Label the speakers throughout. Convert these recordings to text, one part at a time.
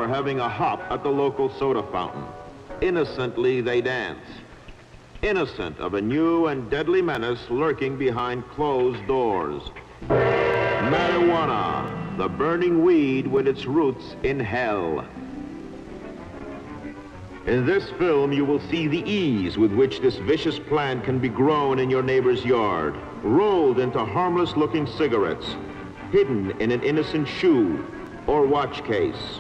Speaker 1: are having a hop at the local soda fountain. Innocently they dance, innocent of a new and deadly menace lurking behind closed doors. Marijuana, the burning weed with its roots in hell. In this film, you will see the ease with which this vicious plant can be grown in your neighbor's yard, rolled into harmless-looking cigarettes, hidden in an innocent shoe or watch case.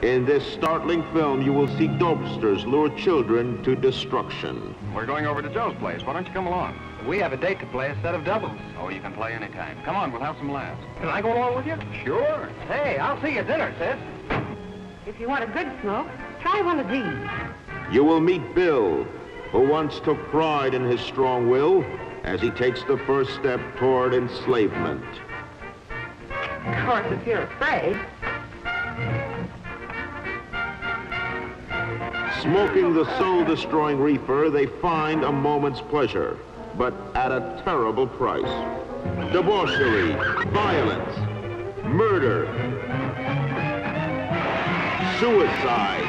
Speaker 1: In this startling film, you will see dopesters lure children to destruction.
Speaker 2: We're going over to Joe's place. Why don't you come along?
Speaker 3: We have a date to play a set of doubles.
Speaker 2: Oh, you can play anytime. Come on, we'll have some laughs.
Speaker 3: Can I go along with you?
Speaker 2: Sure.
Speaker 3: Hey, I'll see you at dinner, sis.
Speaker 4: If you want a good smoke, try one of these.
Speaker 1: You will meet Bill, who once took pride in his strong will as he takes the first step toward enslavement.
Speaker 4: Of course, if you're afraid.
Speaker 1: Smoking the soul-destroying reefer, they find a moment's pleasure, but at a terrible price. Debauchery, violence, murder, suicide.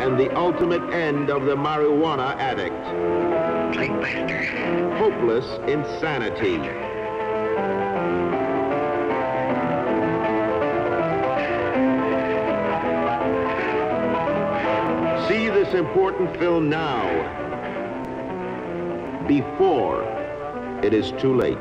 Speaker 1: And the ultimate end of the marijuana addict. Hopeless insanity. See this important film now, before it is too late.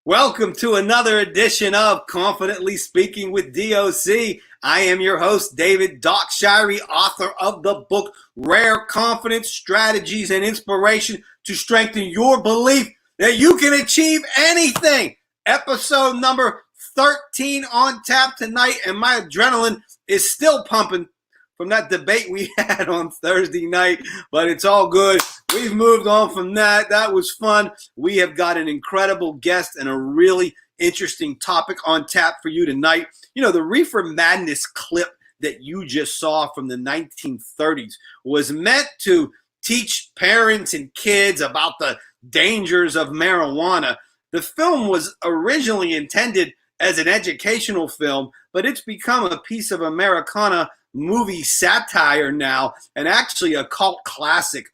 Speaker 5: Welcome to another edition of Confidently Speaking with DOC. I am your host, David Doc Shirey, author of the book, Rare Confidence, Strategies and Inspiration to Strengthen Your Belief that you can achieve anything. Episode number 13 on tap tonight, and my adrenaline is still pumping from that debate we had on Thursday night, but it's all good. We've moved on from that. That was fun. We have got an incredible guest and a really interesting topic on tap for you tonight. You know, the Reefer Madness clip that you just saw from the 1930s was meant to teach parents and kids about the dangers of marijuana. The film was originally intended as an educational film, but it's become a piece of Americana movie satire now, and actually a cult classic.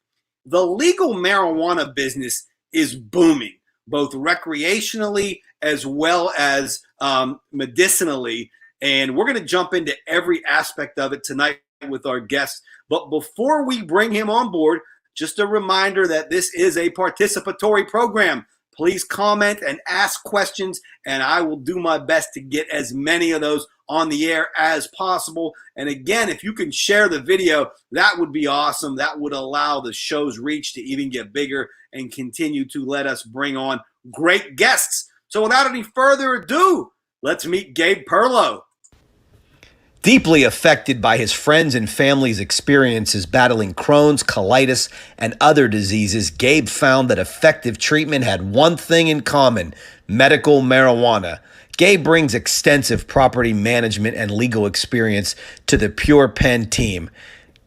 Speaker 5: The legal marijuana business is booming, both recreationally as well as medicinally, and we're going to jump into every aspect of it tonight with our guest. But before we bring him on board, just a reminder that this is a participatory program. Please comment and ask questions, and I will do my best to get as many of those on the air as possible. And again, if you can share the video, that would be awesome. That would allow the show's reach to even get bigger and continue to let us bring on great guests. So without any further ado, let's meet Gabe Perlow.
Speaker 6: Deeply affected by his friends and family's experiences battling Crohn's, colitis, and other diseases, Gabe found that effective treatment had one thing in common: medical marijuana. Gabe brings extensive property management and legal experience to the Pure Pen team.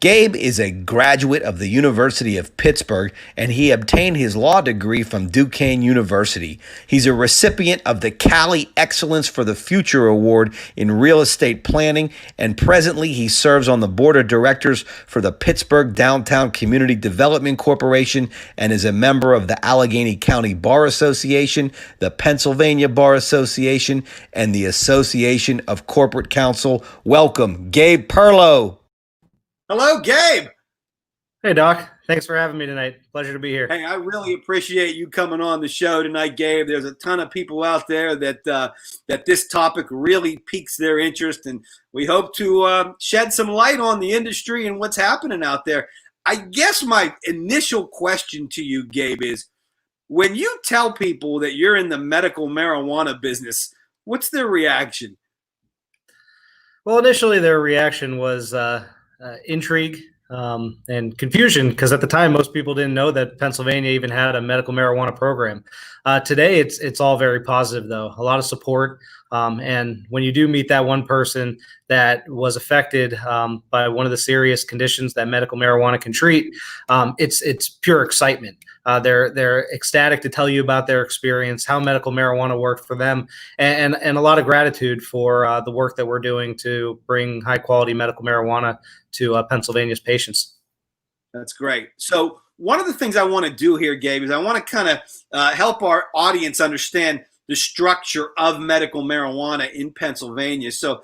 Speaker 6: Gabe is a graduate of the University of Pittsburgh, and he obtained his law degree from Duquesne University. He's a recipient of the Cali Excellence for the Future Award in Real Estate Planning, and presently he serves on the board of directors for the Pittsburgh Downtown Community Development Corporation and is a member of the Allegheny County Bar Association, the Pennsylvania Bar Association, and the Association of Corporate Counsel. Welcome, Gabe Perlow.
Speaker 5: Hello, Gabe.
Speaker 7: Hey, Doc. Thanks for having me tonight. Pleasure to be here.
Speaker 5: Hey, I really appreciate you coming on the show tonight, Gabe. There's a ton of people out there that this topic really piques their interest, and we hope to shed some light on the industry and what's happening out there. I guess my initial question to you, Gabe, is when you tell people that you're in the medical marijuana business, what's their reaction?
Speaker 7: Well, initially their reaction was intrigue and confusion, because at the time most people didn't know that Pennsylvania even had a medical marijuana program. Today it's all very positive, though. A lot of support, and when you do meet that one person that was affected by one of the serious conditions that medical marijuana can treat, it's pure excitement. They're ecstatic to tell you about their experience, how medical marijuana worked for them, and a lot of gratitude for the work that we're doing to bring high quality medical marijuana to Pennsylvania's patients.
Speaker 5: That's great. So one of the things I want to do here, Gabe, is I want to kind of help our audience understand the structure of medical marijuana in Pennsylvania. So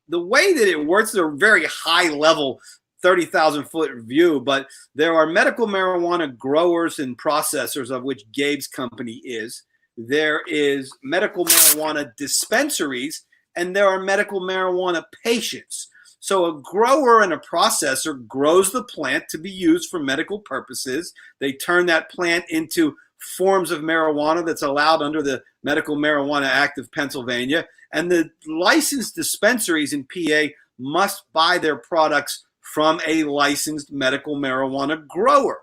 Speaker 5: the way that it works is a very high level 30,000-foot view, but there are medical marijuana growers and processors, of which Gabe's company is. There is medical marijuana dispensaries, and there are medical marijuana patients. So a grower and a processor grows the plant to be used for medical purposes. They turn that plant into forms of marijuana that's allowed under the Medical Marijuana Act of Pennsylvania. And the licensed dispensaries in PA must buy their products from a licensed medical marijuana grower.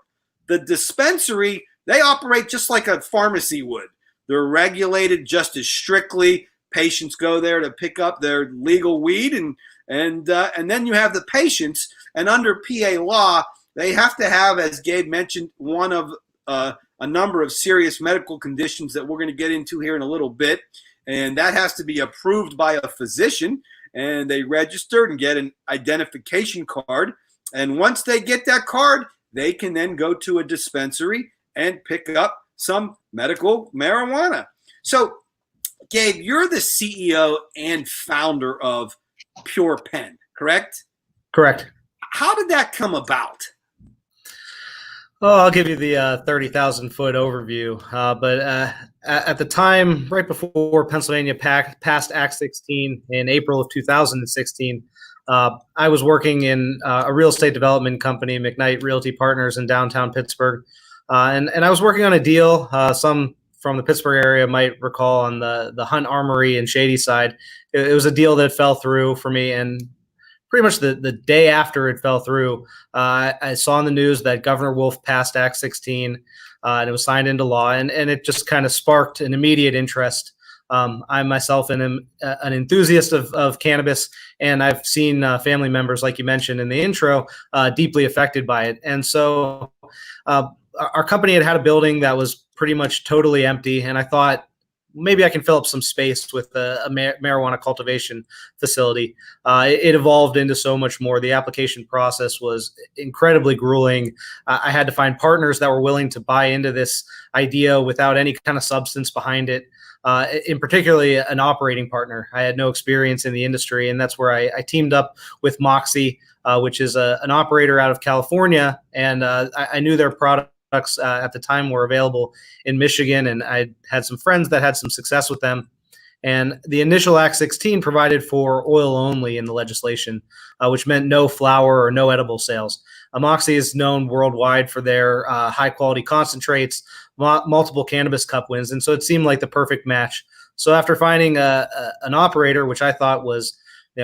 Speaker 5: The dispensary, they operate just like a pharmacy would. They're regulated just as strictly. Patients go there to pick up their legal weed, and then you have the patients. And under PA law, they have to have, as Gabe mentioned, one of a number of serious medical conditions that we're going to get into here in a little bit, and that has to be approved by a physician. And they register and get an identification card. And once they get that card, they can then go to a dispensary and pick up some medical marijuana. So, Gabe, you're the CEO and founder of Pure Pen, correct?
Speaker 7: Correct.
Speaker 5: How did that come about?
Speaker 7: Oh, I'll give you the 30,000-foot overview. But at the time, right before Pennsylvania passed Act 16 in April of 2016, I was working in a real estate development company, McKnight Realty Partners, in downtown Pittsburgh. And I was working on a deal. Some from the Pittsburgh area might recall, on the Hunt Armory and Shady side. It was a deal that fell through for me, and pretty much the day after it fell through, I saw in the news that Governor Wolf passed Act 16, and it was signed into law, and it just kind of sparked an immediate interest. I myself am an enthusiast of cannabis, and I've seen family members, like you mentioned in the intro, deeply affected by it. And so our company had a building that was pretty much totally empty, and I thought, maybe I can fill up some space with a marijuana cultivation facility. It evolved into so much more. The application process was incredibly grueling. I had to find partners that were willing to buy into this idea without any kind of substance behind it. In particularly an operating partner. I had no experience in the industry, and that's where I teamed up with Moxie, which is an operator out of California, and I knew their products at the time were available in Michigan, and I had some friends that had some success with them. And the initial Act 16 provided for oil only in the legislation, which meant no flower or no edible sales. Moxie is known worldwide for their high-quality concentrates, multiple cannabis cup wins, and so it seemed like the perfect match. So after finding an operator, which I thought was,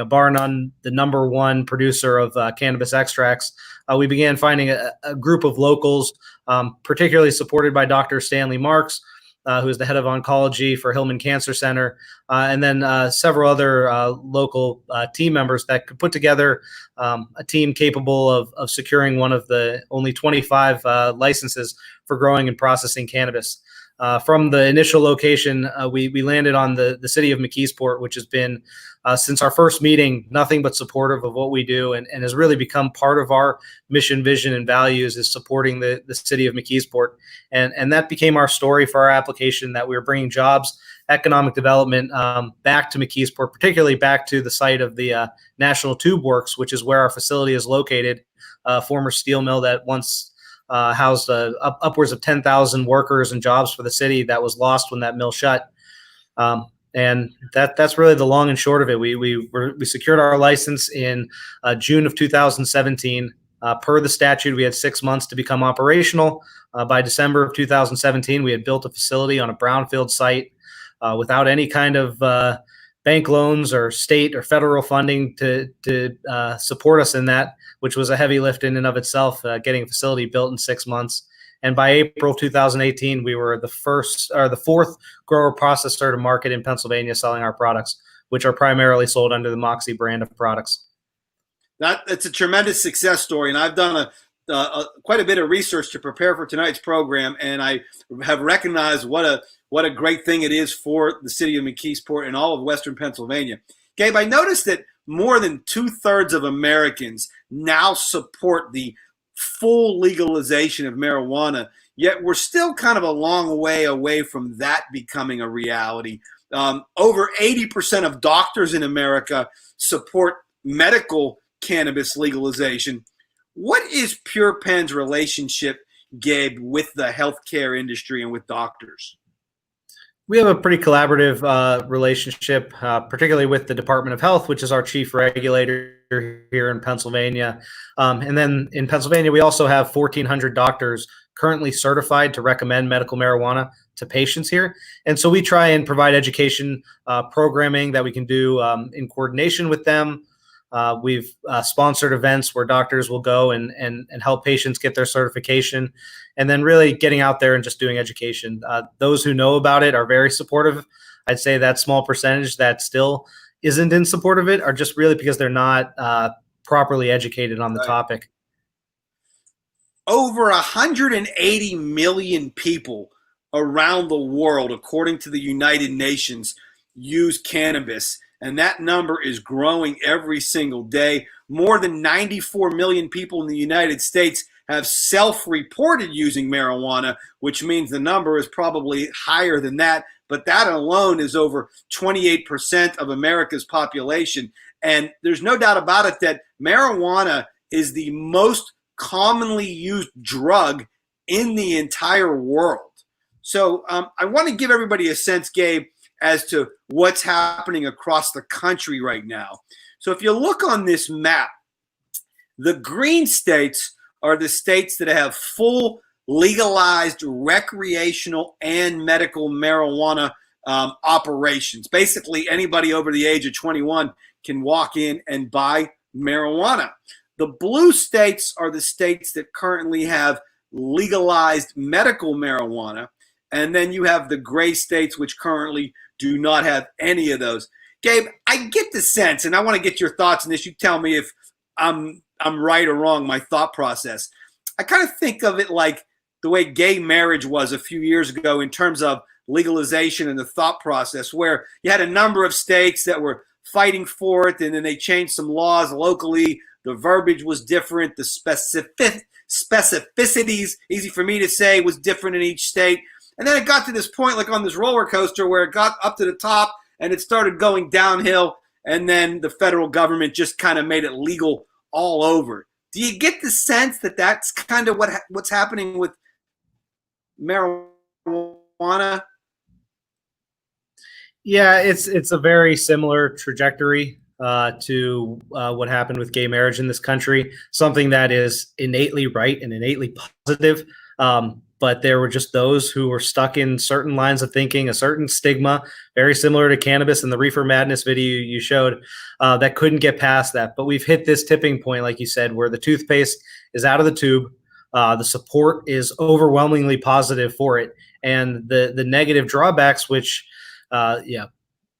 Speaker 7: bar none, the number one producer of cannabis extracts, we began finding a group of locals, particularly supported by Dr. Stanley Marks, who is the head of oncology for Hillman Cancer Center, and then several other local team members that could put together a team capable of securing one of the only 25 licenses for growing and processing cannabis. From the initial location, we landed on the city of McKeesport, which has been, since our first meeting, nothing but supportive of what we do, and has really become part of our mission, vision, and values, is supporting the city of McKeesport. And that became our story for our application, that we were bringing jobs, economic development back to McKeesport, particularly back to the site of the National Tube Works, which is where our facility is located, a former steel mill that once housed upwards of 10,000 workers and jobs for the city that was lost when that mill shut. And that's really the long and short of it. We secured our license in June of 2017. Per the statute, we had 6 months to become operational. By December of 2017, we had built a facility on a brownfield site without any kind of bank loans or state or federal funding to support us in that, which was a heavy lift in and of itself, getting a facility built in 6 months. And by April 2018, we were the fourth grower processor to market in Pennsylvania selling our products. which are primarily sold under the Moxie brand of products.
Speaker 5: It's a tremendous success story, and I've done quite a bit of research to prepare for tonight's program, and I have recognized what a great thing it is for the city of McKeesport and all of Western Pennsylvania. Gabe, I noticed that more than 2/3 of Americans now support the full legalization of marijuana, yet we're still kind of a long way away from that becoming a reality. Over 80% of doctors in America support medical cannabis legalization. What is PurePenn's relationship, Gabe, with the healthcare industry and with doctors?
Speaker 7: We have a pretty collaborative relationship, particularly with the Department of Health, which is our chief regulator here in Pennsylvania. And then in Pennsylvania, we also have 1,400 doctors currently certified to recommend medical marijuana to patients here. And so we try and provide education programming that we can do in coordination with them. We've sponsored events where doctors will go and help patients get their certification, and then really getting out there and just doing education. Those who know about it are very supportive. I'd say that small percentage that still isn't in support of it are just really because they're not properly educated on the topic.
Speaker 5: Over 180 million people around the world, according to the United Nations, use cannabis. And that number is growing every single day. More than 94 million people in the United States have self-reported using marijuana, which means the number is probably higher than that. But that alone is over 28% of America's population. And there's no doubt about it that marijuana is the most commonly used drug in the entire world. So I want to give everybody a sense, Gabe, as to what's happening across the country right now. So if you look on this map, the green states are the states that have full legalized recreational and medical marijuana operations. Basically, anybody over the age of 21 can walk in and buy marijuana. The blue states are the states that currently have legalized medical marijuana. And then you have the gray states, which currently do not have any of those. Gabe, I get the sense, and I want to get your thoughts on this. You tell me if I'm right or wrong, my thought process. I kind of think of it like the way gay marriage was a few years ago in terms of legalization and the thought process, where you had a number of states that were fighting for it, and then they changed some laws locally. The verbiage was different. The specificities, easy for me to say, was different in each state. And then it got to this point, like on this roller coaster, where it got up to the top and it started going downhill. And then the federal government just kind of made it legal all over. Do you get the sense that that's kind of what's happening with marijuana?
Speaker 7: Yeah, it's a very similar trajectory to what happened with gay marriage in this country. Something that is innately right and innately positive. But there were just those who were stuck in certain lines of thinking, a certain stigma, very similar to cannabis in the Reefer Madness video you showed, that couldn't get past that. But we've hit this tipping point, like you said, where the toothpaste is out of the tube. The support is overwhelmingly positive for it. And the negative drawbacks, which,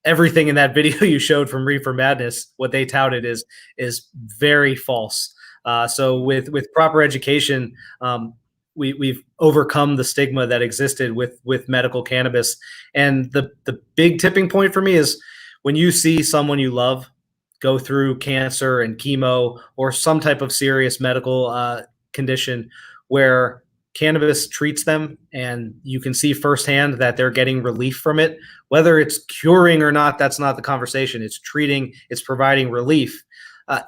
Speaker 7: everything in that video you showed from Reefer Madness, what they touted is very false. So with proper education, we've overcome the stigma that existed with medical cannabis. And the big tipping point for me is when you see someone you love go through cancer and chemo or some type of serious medical condition where cannabis treats them, and you can see firsthand that they're getting relief from it. Whether it's curing or not, that's not the conversation. It's treating, it's providing relief.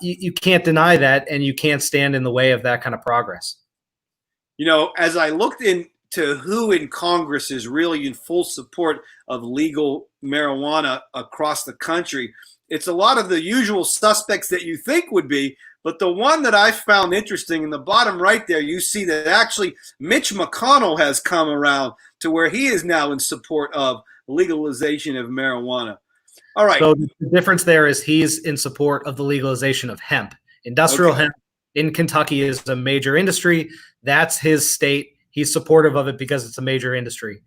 Speaker 7: You can't deny that, and you can't stand in the way of that kind of progress.
Speaker 5: You know, as I looked into who in Congress is really in full support of legal marijuana across the country, it's a lot of the usual suspects that you think would be. But the one that I found interesting in the bottom right there, you see that actually Mitch McConnell has come around to where he is now in support of legalization of marijuana. All right.
Speaker 7: So the difference there is he's in support of the legalization of hemp. Industrial hemp in Kentucky is a major industry. That's his state. He's supportive of it because it's a major industry.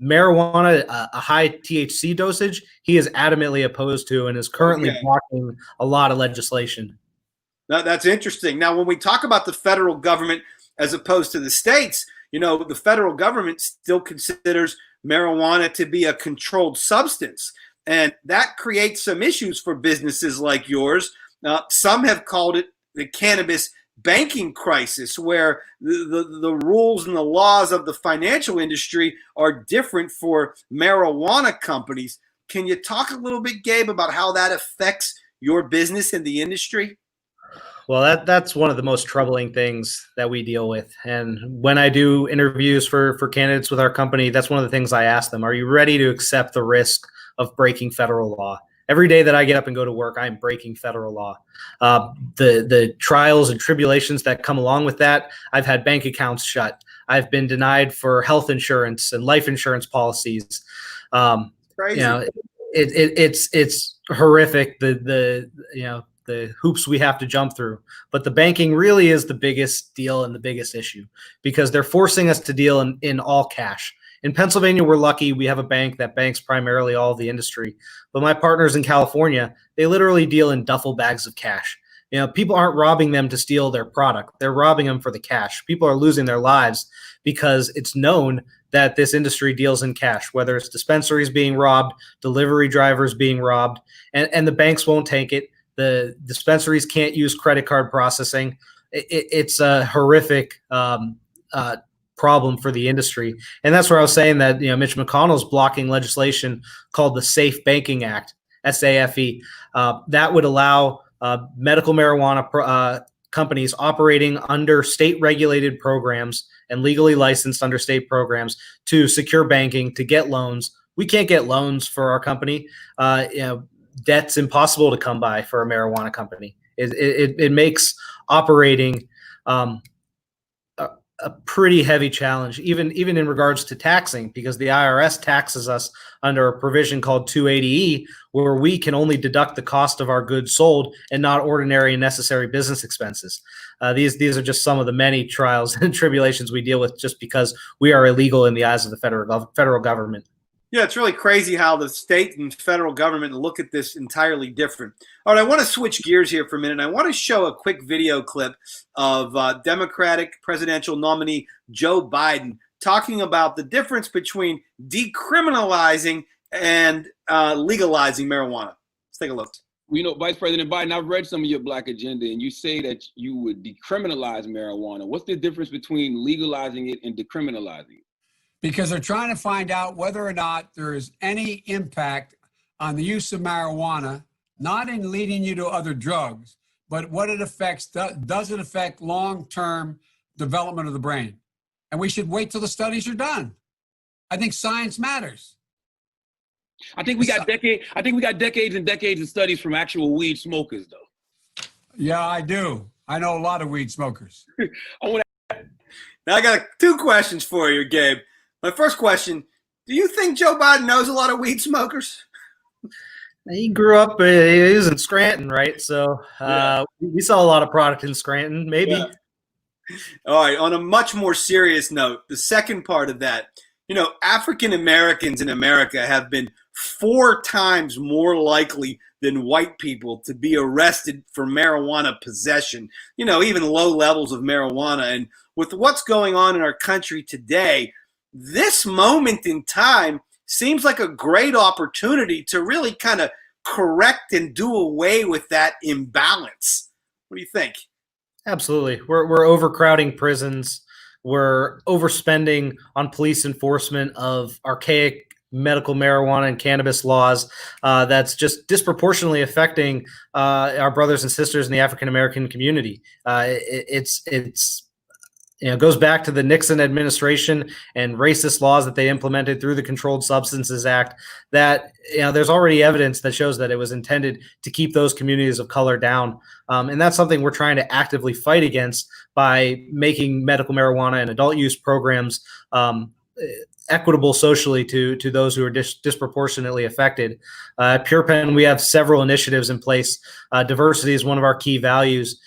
Speaker 7: marijuana, a high THC dosage, he is adamantly opposed to and is currently blocking a lot of legislation.
Speaker 5: That's interesting. Now, when we talk about the federal government as opposed to the states, the federal government still considers marijuana to be a controlled substance. And that creates some issues for businesses like yours. Some have called it the cannabis banking crisis, where the rules and the laws of the financial industry are different for marijuana companies. Can you talk a little bit, Gabe, about how that affects your business in the industry?
Speaker 7: Well, that's one of the most troubling things that we deal with. And when I do interviews for candidates with our company, that's one of the things I ask them. Are you ready to accept the risk of breaking federal law? Every day that I get up and go to work, I'm breaking federal law. The trials and tribulations that come along with that, I've had bank accounts shut. I've been denied for health insurance and life insurance policies.
Speaker 5: Crazy.
Speaker 7: It's horrific. The hoops we have to jump through. But the banking really is the biggest deal and the biggest issue, because they're forcing us to deal in all cash. In Pennsylvania, we're lucky. We have a bank that banks primarily all of the industry. But my partners in California, they literally deal in duffel bags of cash. People aren't robbing them to steal their product. They're robbing them for the cash. People are losing their lives because it's known that this industry deals in cash, whether it's dispensaries being robbed, delivery drivers being robbed, and the banks won't take it. The dispensaries can't use credit card processing. It's a horrific problem for the industry. And that's where I was saying that, Mitch McConnell's blocking legislation called the Safe Banking Act, SAFE. That would allow medical marijuana companies operating under state-regulated programs and legally licensed under state programs to secure banking, to get loans. We can't get loans for our company. Debt's impossible to come by for a marijuana company. It makes operating a pretty heavy challenge, even in regards to taxing, because the IRS taxes us under a provision called 280E, where we can only deduct the cost of our goods sold and not ordinary and necessary business expenses. These are just some of the many trials and tribulations we deal with just because we are illegal in the eyes of the federal government.
Speaker 5: Yeah, it's really crazy how the state and federal government look at this entirely different. All right, I want to switch gears here for a minute. I want to show a quick video clip of Democratic presidential nominee Joe Biden talking about the difference between decriminalizing and legalizing marijuana. Let's take a look.
Speaker 8: Vice President Biden, I've read some of your Black agenda, and you say that you would decriminalize marijuana. What's the difference between legalizing it and decriminalizing it?
Speaker 9: Because they're trying to find out whether or not there is any impact on the use of marijuana, not in leading you to other drugs, but what it affects. Does it affect long-term development of the brain? And we should wait till the studies are done. I think science matters.
Speaker 8: I think we got decades and decades of studies from actual weed smokers, though.
Speaker 9: Yeah, I do. I know a lot of weed smokers.
Speaker 5: Now I got two questions for you, Gabe. My first question, do you think Joe Biden knows a lot of weed smokers?
Speaker 7: He grew up, he was in Scranton, right? So we saw a lot of product in Scranton, maybe.
Speaker 5: Yeah. All right, on a much more serious note, the second part of that, African Americans in America have been 4 times more likely than white people to be arrested for marijuana possession, even low levels of marijuana. And with what's going on in our country today, this moment in time seems like a great opportunity to really kind of correct and do away with that imbalance. What do you think?
Speaker 7: Absolutely. We're overcrowding prisons. We're overspending on police enforcement of archaic medical marijuana and cannabis laws. That's just disproportionately affecting our brothers and sisters in the African American community. It goes back to the Nixon administration and racist laws that they implemented through the Controlled Substances Act, that there's already evidence that shows that it was intended to keep those communities of color down. And that's something we're trying to actively fight against by making medical marijuana and adult use programs equitable socially to those who are disproportionately affected. At PurePen, we have several initiatives in place. Diversity is one of our key values.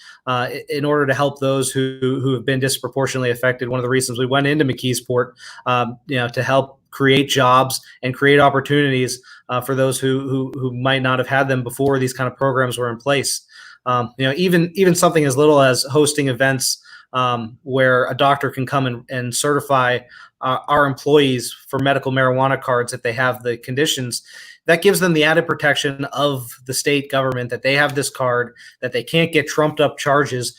Speaker 7: in order to help those who have been disproportionately affected. One of the reasons we went into McKeesport, to help create jobs and create opportunities for those who might not have had them before these kind of programs were in place. Even something as little as hosting events where a doctor can come and certify our employees for medical marijuana cards if they have the conditions. That gives them the added protection of the state government that they have this card, that they can't get trumped up charges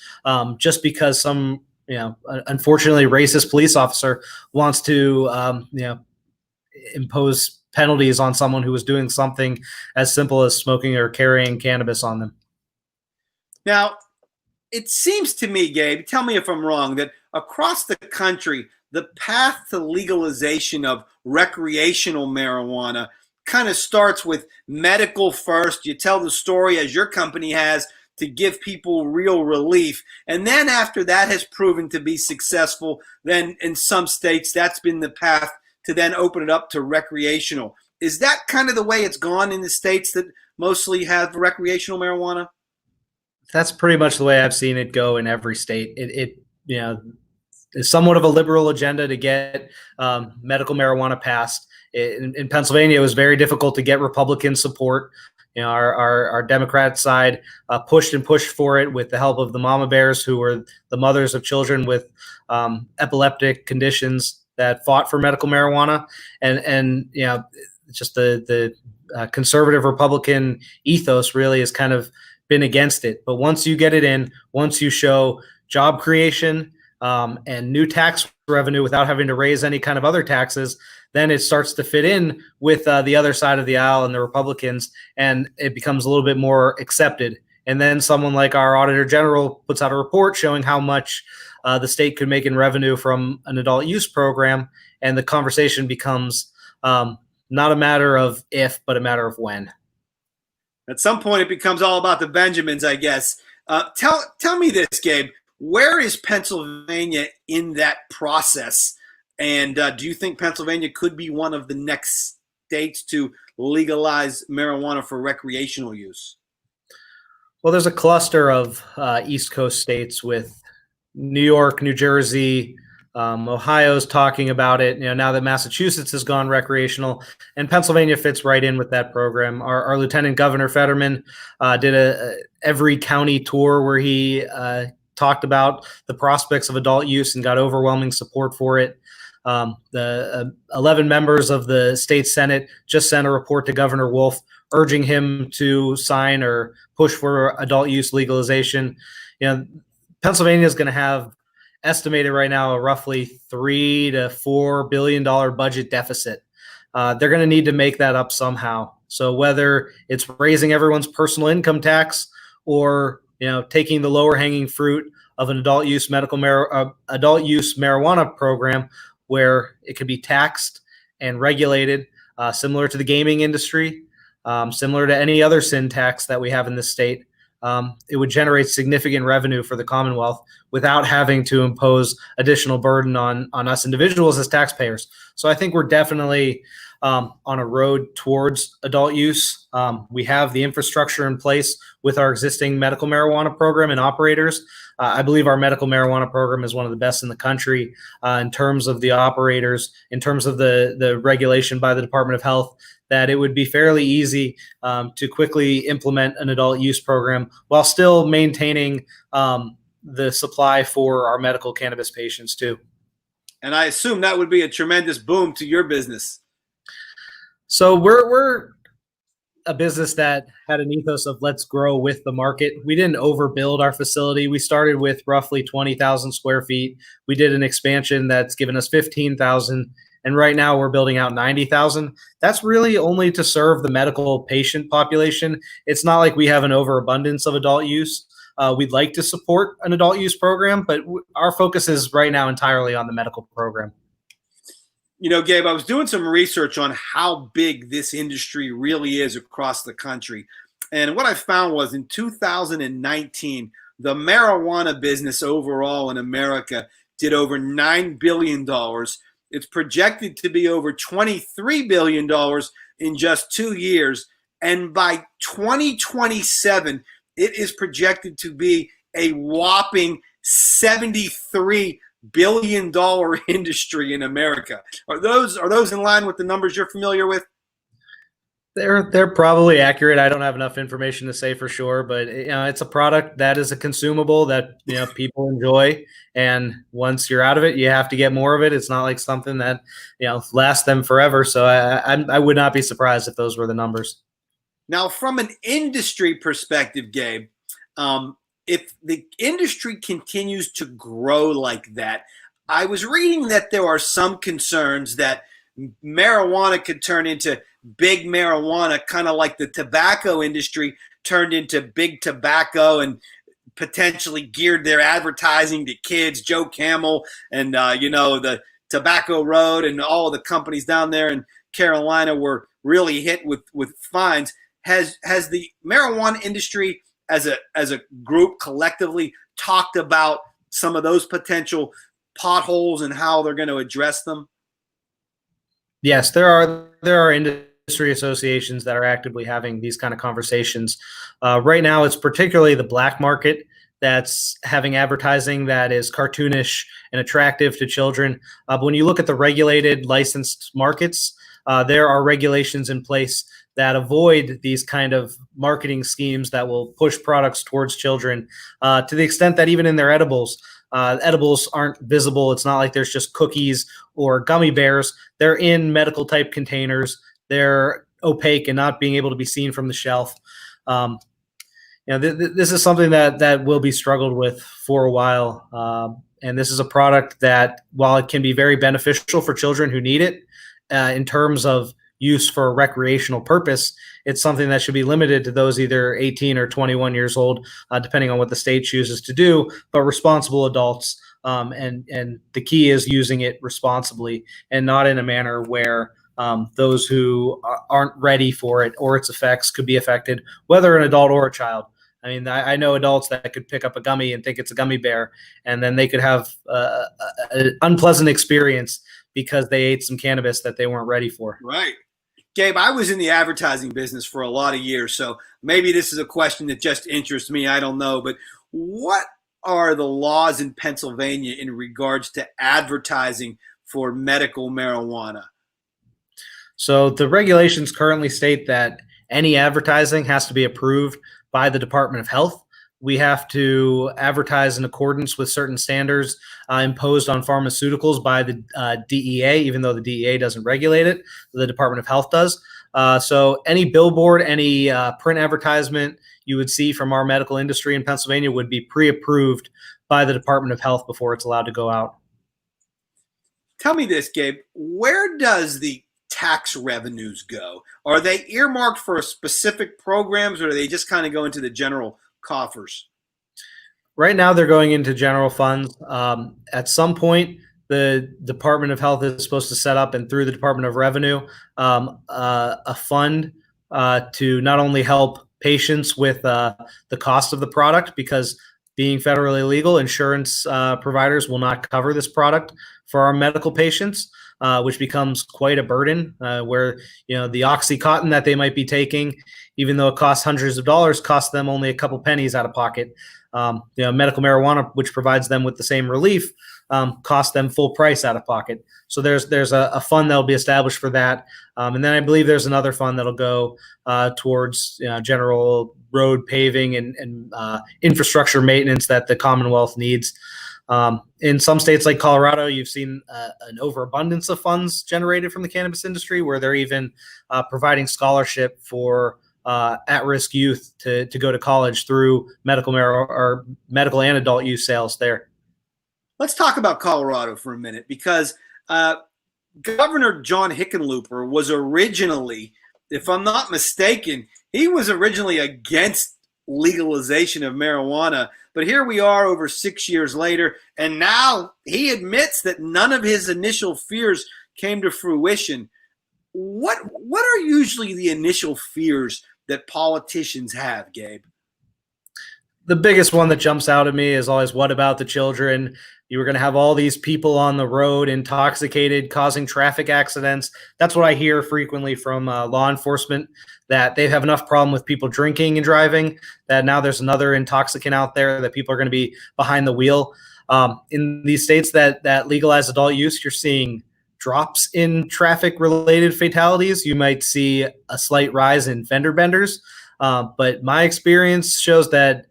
Speaker 7: just because some, unfortunately racist police officer wants to, impose penalties on someone who was doing something as simple as smoking or carrying cannabis on them.
Speaker 5: Now, it seems to me, Gabe, tell me if I'm wrong, that across the country, the path to legalization of recreational marijuana kind of starts with medical first. You tell the story, as your company has, to give people real relief. And then after that has proven to be successful, then in some states, that's been the path to then open it up to recreational. Is that kind of the way it's gone in the states that mostly have recreational marijuana?
Speaker 7: That's pretty much the way I've seen it go in every state. It is somewhat of a liberal agenda to get medical marijuana passed. In Pennsylvania, it was very difficult to get Republican support. Our Democrat side pushed for it with the help of the mama bears, who were the mothers of children with epileptic conditions that fought for medical marijuana, and just the conservative Republican ethos really has kind of been against it. But once you get it in, once you show job creation and new tax revenue without having to raise any kind of other taxes, then it starts to fit in with the other side of the aisle and the Republicans, and it becomes a little bit more accepted. And then someone like our Auditor General puts out a report showing how much the state could make in revenue from an adult use program, and the conversation becomes not a matter of if, but a matter of when.
Speaker 5: At some point, it becomes all about the Benjamins, I guess. Tell me this, Gabe. Where is Pennsylvania in that process? And do you think Pennsylvania could be one of the next states to legalize marijuana for recreational use?
Speaker 7: Well, there's a cluster of East Coast states with New York, New Jersey, Ohio's talking about it, now that Massachusetts has gone recreational, and Pennsylvania fits right in with that program. Our Lieutenant Governor Fetterman did a every county tour where he talked about the prospects of adult use and got overwhelming support for it. The 11 members of the state Senate just sent a report to Governor Wolf urging him to sign or push for adult use legalization. Pennsylvania is going to have estimated right now a roughly $3 to $4 billion budget deficit. They're going to need to make that up somehow. So whether it's raising everyone's personal income tax or taking the lower hanging fruit of an adult use marijuana program where it could be taxed and regulated, similar to the gaming industry, similar to any other sin tax that we have in this state. It would generate significant revenue for the Commonwealth without having to impose additional burden on us individuals as taxpayers. So I think we're definitely on a road towards adult use. We have the infrastructure in place with our existing medical marijuana program and operators. I believe our medical marijuana program is one of the best in the country in terms of the operators, in terms of the regulation by the Department of Health, that it would be fairly easy to quickly implement an adult use program while still maintaining the supply for our medical cannabis patients too.
Speaker 5: And I assume that would be a tremendous boom to your business.
Speaker 7: So we're a business that had an ethos of let's grow with the market. We didn't overbuild our facility. We started with roughly 20,000 square feet. We did an expansion that's given us 15,000. And right now we're building out 90,000. That's really only to serve the medical patient population. It's not like we have an overabundance of adult use. We'd like to support an adult use program, but our focus is right now entirely on the medical program.
Speaker 5: Gabe, I was doing some research on how big this industry really is across the country. And what I found was in 2019, the marijuana business overall in America did over $9 billion. It's projected to be over $23 billion in just 2 years. And by 2027, it is projected to be a whopping $73 billion industry in America. Are those in line with the numbers you're familiar with?
Speaker 7: They're probably accurate. I don't have enough information to say for sure, but it's a product that is a consumable that people enjoy, and once you're out of it, you have to get more of it. It's not like something that lasts them forever. So I would not be surprised if those were the numbers.
Speaker 5: Now, from an industry perspective, Gabe, if the industry continues to grow like that, I was reading that there are some concerns that marijuana could turn into big marijuana, kind of like the tobacco industry turned into big tobacco and potentially geared their advertising to kids. Joe Camel and, the Tobacco Road and all of the companies down there in Carolina were really hit with fines. Has the marijuana industry as a group collectively talked about some of those potential potholes and how they're going to address them?
Speaker 7: Yes, there are industry associations that are actively having these kind of conversations. Right now, it's particularly the black market that's having advertising that is cartoonish and attractive to children. But when you look at the regulated, licensed markets, there are regulations in place that avoid these kind of marketing schemes that will push products towards children, to the extent that even in their edibles aren't visible. It's not like there's just cookies or gummy bears. They're in medical type containers. They're opaque and not being able to be seen from the shelf. This is something that will be struggled with for a while. And this is a product that, while it can be very beneficial for children who need it, in terms of use for a recreational purpose, it's something that should be limited to those either 18 or 21 years old, depending on what the state chooses to do, but responsible adults. And the key is using it responsibly and not in a manner where those who aren't ready for it or its effects could be affected, whether an adult or a child. I mean, I know adults that could pick up a gummy and think it's a gummy bear, and then they could have an unpleasant experience because they ate some cannabis that they weren't ready for.
Speaker 5: Right. Gabe, I was in the advertising business for a lot of years, so maybe this is a question that just interests me. I don't know. But what are the laws in Pennsylvania in regards to advertising for medical marijuana?
Speaker 7: So the regulations currently state that any advertising has to be approved by the Department of Health. We have to advertise in accordance with certain standards imposed on pharmaceuticals by the DEA, even though the DEA doesn't regulate it. The Department of Health does. So any billboard, any print advertisement you would see from our medical industry in Pennsylvania would be pre-approved by the Department of Health before it's allowed to go out.
Speaker 5: Tell me this, Gabe. Where does the tax revenues go? Are they earmarked for specific programs, or do they just kind of go into the general coffers?
Speaker 7: Right now, they're going into general funds. At some point, the Department of Health is supposed to set up, and through the Department of Revenue, a fund to not only help patients with the cost of the product, because being federally legal, insurance providers will not cover this product for our medical patients, which becomes quite a burden, where the Oxycontin that they might be taking, even though it costs hundreds of dollars, costs them only a couple pennies out of pocket. Medical marijuana, which provides them with the same relief, costs them full price out of pocket. So there's a fund that will be established for that. And then I believe there's another fund that'll go towards general road paving and infrastructure maintenance that the Commonwealth needs. In some states like Colorado, you've seen an overabundance of funds generated from the cannabis industry, where they're even providing scholarship for at-risk youth to go to college through medical and adult use sales there.
Speaker 5: Let's talk about Colorado for a minute, because Governor John Hickenlooper was originally, if I'm not mistaken, he was originally against legalization of marijuana. But here we are over 6 years later, and now he admits that none of his initial fears came to fruition. What are usually the initial fears that politicians have, Gabe?
Speaker 7: The biggest one that jumps out at me is always, what about the children? You were going to have all these people on the road intoxicated, causing traffic accidents. That's what I hear frequently from law enforcement, that they have enough problem with people drinking and driving, that now there's another intoxicant out there that people are going to be behind the wheel. In these states that legalize adult use, you're seeing drops in traffic-related fatalities. You might see a slight rise in fender benders, but my experience shows that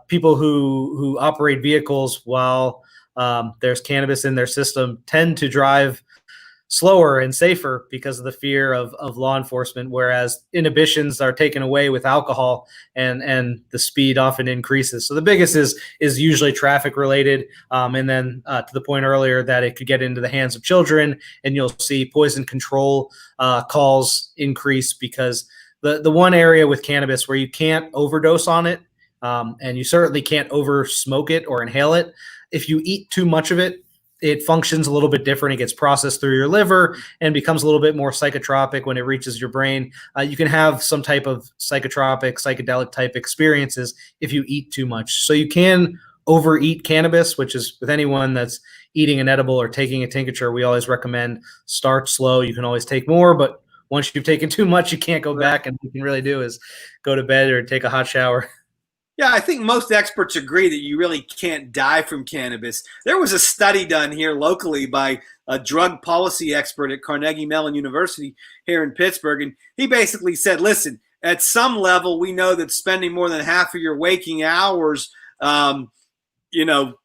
Speaker 7: people who operate vehicles while there's cannabis in their system tend to drive slower and safer because of the fear of law enforcement, whereas inhibitions are taken away with alcohol, and the speed often increases. So the biggest is usually traffic related, and then to the point earlier that it could get into the hands of children, and you'll see poison control calls increase, because the one area with cannabis where you can't overdose on it, and you certainly can't over smoke it or inhale it. If you eat too much of it, it functions a little bit different. It gets processed through your liver and becomes a little bit more psychotropic when it reaches your brain. You can have some type of psychotropic, psychedelic type experiences if you eat too much. So you can overeat cannabis, which is with anyone that's eating an edible or taking a tincture, we always recommend start slow. You can always take more, but once you've taken too much, you can't go back. And what you can really do is go to bed or take a hot shower.
Speaker 5: Yeah, I think most experts agree that you really can't die from cannabis. There was a study done here locally by a drug policy expert at Carnegie Mellon University here in Pittsburgh, and he basically said, listen, at some level, we know that spending more than half of your waking hours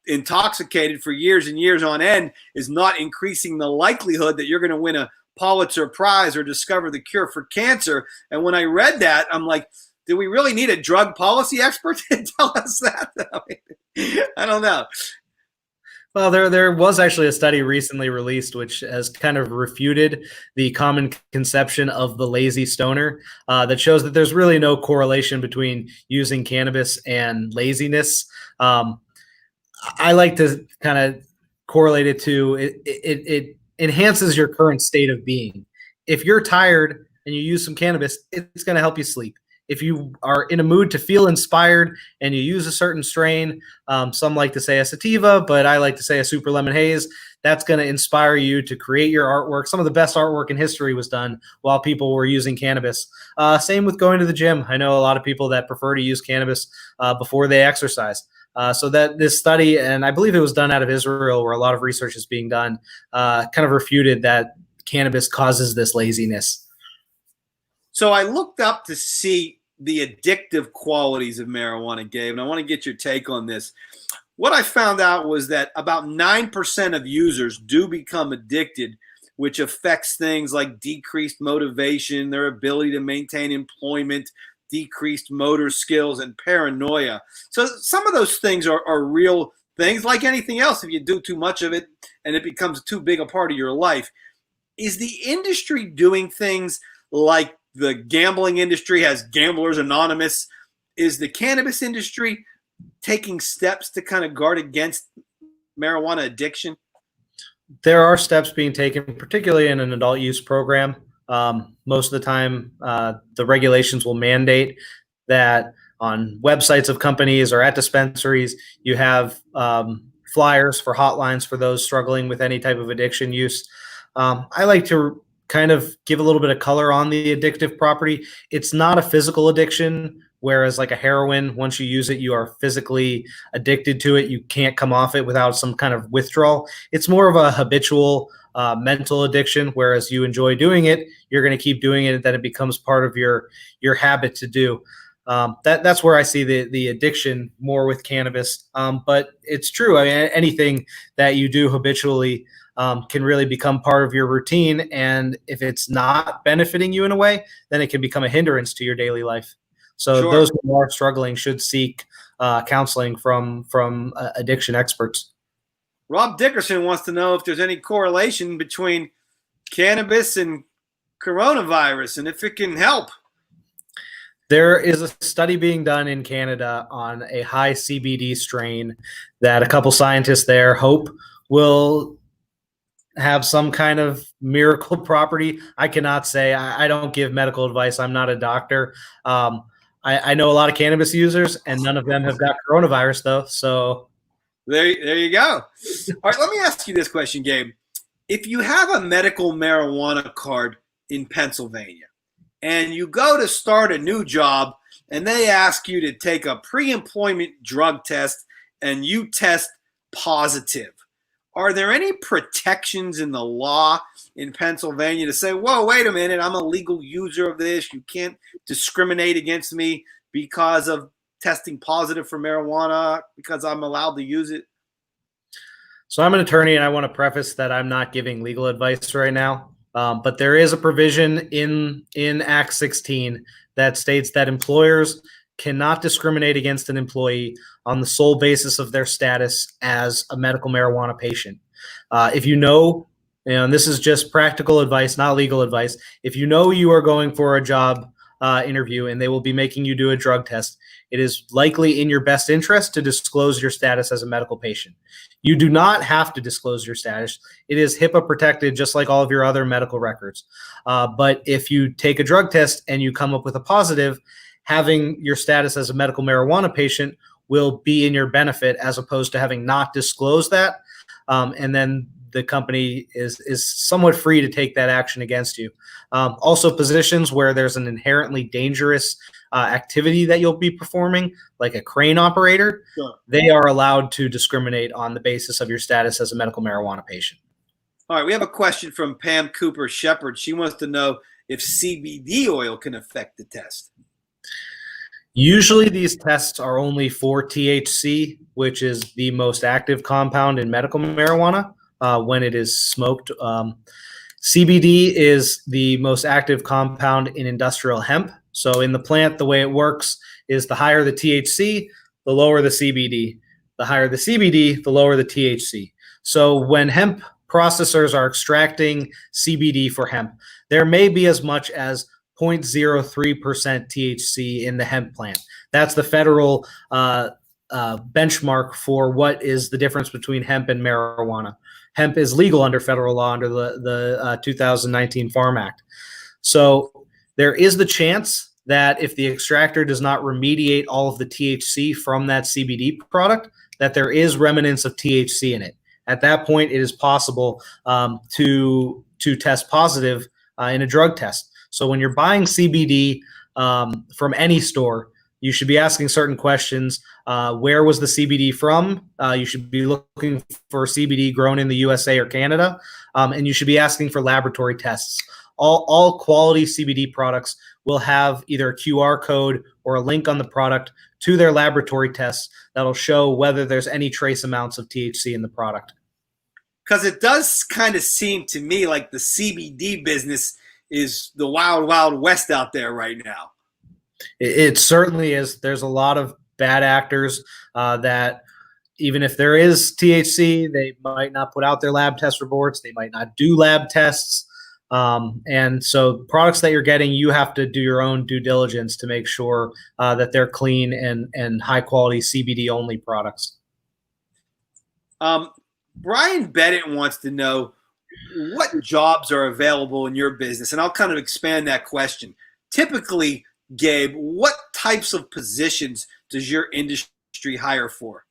Speaker 5: intoxicated for years and years on end is not increasing the likelihood that you're going to win a Pulitzer Prize or discover the cure for cancer. And when I read that, I'm like, do we really need a drug policy expert to tell us that? I don't know.
Speaker 7: Well, there was actually a study recently released which has kind of refuted the common conception of the lazy stoner, that shows that there's really no correlation between using cannabis and laziness. I like to kind of correlate it to it enhances your current state of being. If you're tired and you use some cannabis, it's going to help you sleep. If you are in a mood to feel inspired and you use a certain strain, some like to say a sativa, but I like to say a super lemon haze, that's going to inspire you to create your artwork. Some of the best artwork in history was done while people were using cannabis. Same with going to the gym. I know a lot of people that prefer to use cannabis before they exercise. So that this study, and I believe it was done out of Israel where a lot of research is being done, kind of refuted that cannabis causes this laziness.
Speaker 5: So I looked up to see the addictive qualities of marijuana, Gabe, and I want to get your take on this. What I found out was that about 9% of users do become addicted, which affects things like decreased motivation, their ability to maintain employment, decreased motor skills, and paranoia. So some of those things are real things. Like anything else, if you do too much of it and it becomes too big a part of your life. Is the industry doing things like the gambling industry has Gamblers Anonymous? Is the cannabis industry taking steps to kind of guard against marijuana addiction?
Speaker 7: There are steps being taken, particularly in an adult use program. Most of the time, the regulations will mandate that on websites of companies or at dispensaries, you have flyers for hotlines for those struggling with any type of addiction use. I like to kind of give a little bit of color on the addictive property. It's not a physical addiction, whereas like a heroin, once you use it, you are physically addicted to it. You can't come off it without some kind of withdrawal. It's more of a habitual mental addiction, whereas you enjoy doing it, you're going to keep doing it, that it becomes part of your habit to do. That's where I see the addiction more with cannabis. But it's true. I mean, anything that you do habitually can really become part of your routine. And if it's not benefiting you in a way, then it can become a hindrance to your daily life. So
Speaker 5: Sure.
Speaker 7: Those who are struggling should seek counseling from addiction experts.
Speaker 5: Rob Dickerson wants to know if there's any correlation between cannabis and coronavirus and if it can help.
Speaker 7: There is a study being done in Canada on a high CBD strain that a couple scientists there hope will have some kind of miracle property. I cannot say. I don't give medical advice. I'm not a doctor. I know a lot of cannabis users, and none of them have got coronavirus, though. So
Speaker 5: there you go. All right, let me ask you this question, Gabe. If you have a medical marijuana card in Pennsylvania and you go to start a new job and they ask you to take a pre-employment drug test and you test positive, are there any protections in the law in Pennsylvania to say, whoa, wait a minute, I'm a legal user of this. You can't discriminate against me because of testing positive for marijuana because I'm allowed to use it?
Speaker 7: So I'm an attorney, and I want to preface that I'm not giving legal advice right now. But there is a provision in Act 16 that states that employers cannot discriminate against an employee on the sole basis of their status as a medical marijuana patient. If you know, and this is just practical advice, not legal advice, if you know you are going for a job interview and they will be making you do a drug test, it is likely in your best interest to disclose your status as a medical patient. You do not have to disclose your status. It is HIPAA protected, just like all of your other medical records. But if you take a drug test and you come up with a positive, having your status as a medical marijuana patient will be in your benefit as opposed to having not disclosed that. And then the company is somewhat free to take that action against you. Also, positions where there's an inherently dangerous activity that you'll be performing, like a crane operator, sure, they are allowed to discriminate on the basis of your status as a medical marijuana patient.
Speaker 5: All right, we have a question from Pam Cooper Shepherd. She wants to know if CBD oil can affect the test.
Speaker 7: Usually these tests are only for THC, which is the most active compound in medical marijuana when it is smoked. CBD is the most active compound in industrial hemp. So in the plant, the way it works is the higher the THC, the lower the CBD. The higher the CBD, the lower the THC. So when hemp processors are extracting CBD for hemp, there may be as much as 0.03% THC in the hemp plant. That's the federal benchmark for what is the difference between hemp and marijuana. Hemp is legal under federal law under the 2019 Farm Act. So there is the chance that if the extractor does not remediate all of the THC from that CBD product, that there is remnants of THC in it. At that point, it is possible to test positive in a drug test. So when you're buying CBD from any store, you should be asking certain questions. Where was the CBD from? You should be looking for CBD grown in the USA or Canada. And you should be asking for laboratory tests. All quality CBD products will have either a QR code or a link on the product to their laboratory tests that'll show whether there's any trace amounts of THC in the product.
Speaker 5: Because it does kind of seem to me like the CBD business is the wild, wild west out there right now.
Speaker 7: It certainly is. There's a lot of bad actors that even if there is THC, they might not put out their lab test reports. They might not do lab tests. And so products that you're getting, you have to do your own due diligence to make sure that they're clean and high quality CBD only products.
Speaker 5: Brian Bennett wants to know what jobs are available in your business. And I'll kind of expand that question. Typically, Gabe, what types of positions does your industry hire for?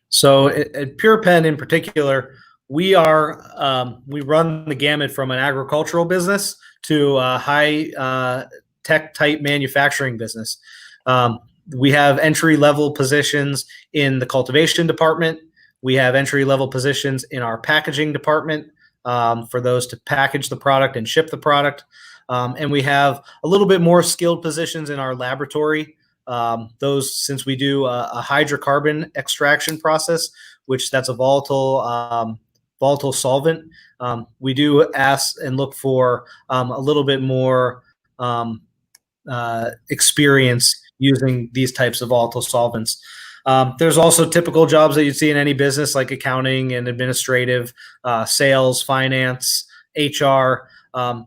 Speaker 7: So at Pure Pen in particular, we run the gamut from an agricultural business to a high tech type manufacturing business. We have entry level positions in the cultivation department. We have entry level positions in our packaging department for those to package the product and ship the product. And we have a little bit more skilled positions in our laboratory. Those, since we do a hydrocarbon extraction process, which that's a volatile solvent, we do ask and look for a little bit more experience using these types of volatile solvents. There's also typical jobs that you'd see in any business, like accounting and administrative, sales, finance, HR,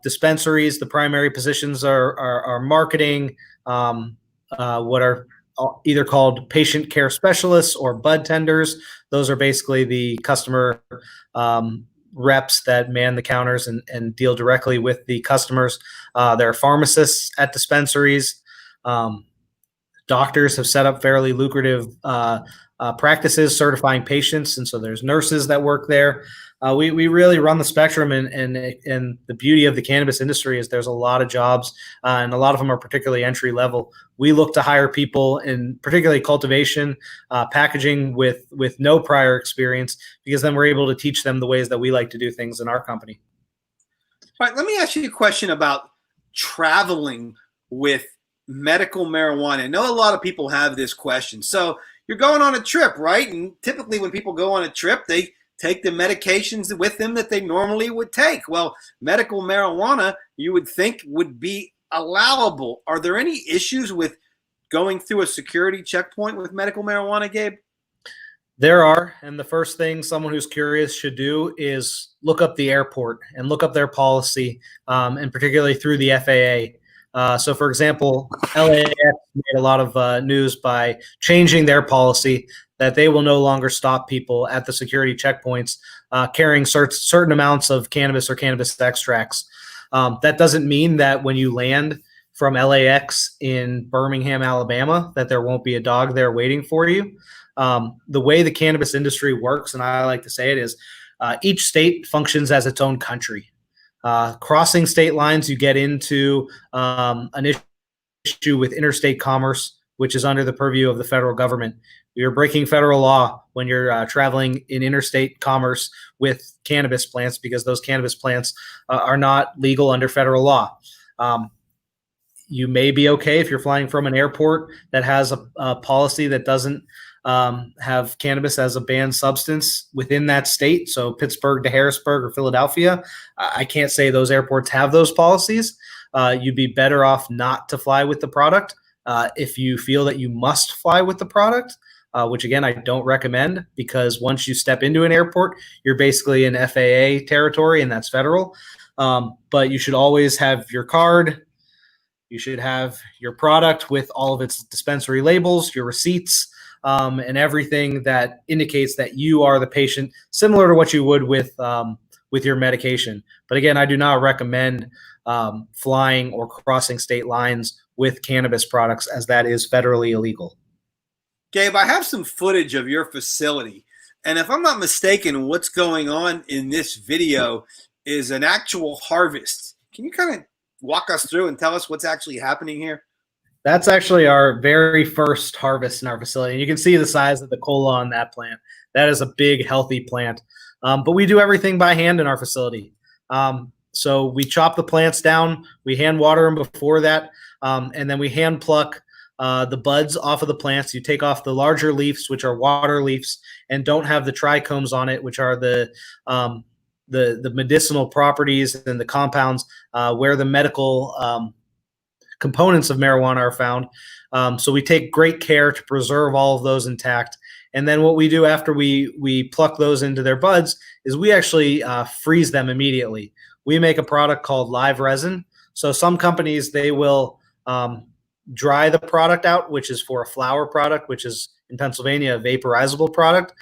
Speaker 7: dispensaries. The primary positions are marketing, what are either called patient care specialists or bud tenders. Those are basically the customer reps that man the counters and deal directly with the customers. There are pharmacists at dispensaries. doctors have set up fairly lucrative practices certifying patients, and so there's nurses that work there. We really run the spectrum, and the beauty of the cannabis industry is there's a lot of jobs, and a lot of them are particularly entry level. We look to hire people in particularly cultivation, packaging with no prior experience, because then we're able to teach them the ways that we like to do things in our company.
Speaker 5: All right, let me ask you a question about traveling with medical marijuana. I know a lot of people have this question. So you're going on a trip, right? And typically when people go on a trip, they take the medications with them that they normally would take. Well, medical marijuana, you would think, would be allowable. Are there any issues with going through a security checkpoint with medical marijuana, Gabe?
Speaker 7: There are, and the first thing someone who's curious should do is look up the airport and look up their policy, and particularly through the FAA. So, for example, LAX made a lot of news by changing their policy that they will no longer stop people at the security checkpoints carrying certain amounts of cannabis or cannabis extracts. That doesn't mean that when you land from LAX in Birmingham, Alabama, that there won't be a dog there waiting for you. The way the cannabis industry works, and I like to say it, is each state functions as its own country. Crossing state lines, you get into an issue with interstate commerce, which is under the purview of the federal government. You're breaking federal law when you're traveling in interstate commerce with cannabis plants, because those cannabis plants are not legal under federal law. You may be okay if you're flying from an airport that has a policy that doesn't have cannabis as a banned substance within that state. So Pittsburgh to Harrisburg or Philadelphia, I can't say those airports have those policies. You'd be better off not to fly with the product. If you feel that you must fly with the product, which again, I don't recommend, because once you step into an airport, you're basically in FAA territory, and that's federal. But you should always have your card. You should have your product with all of its dispensary labels, your receipts, and everything that indicates that you are the patient, similar to what you would with your medication. But again, I do not recommend flying or crossing state lines with cannabis products, as that is federally illegal.
Speaker 5: Gabe, I have some footage of your facility, and if I'm not mistaken, what's going on in this video is an actual harvest. Can you kind of walk us through and tell us what's actually happening here?
Speaker 7: That's actually our very first harvest in our facility. And you can see the size of the cola on that plant. That is a big, healthy plant. But we do everything by hand in our facility. So we chop the plants down, we hand water them before that, and then we hand pluck the buds off of the plants. You take off the larger leaves, which are water leaves, and don't have the trichomes on it, which are the medicinal properties and the compounds where the medical components of marijuana are found. So we take great care to preserve all of those intact. And then what we do after we pluck those into their buds is we actually freeze them immediately. We make a product called live resin. So some companies, they will dry the product out, which is for a flower product, which is in Pennsylvania, a vaporizable product.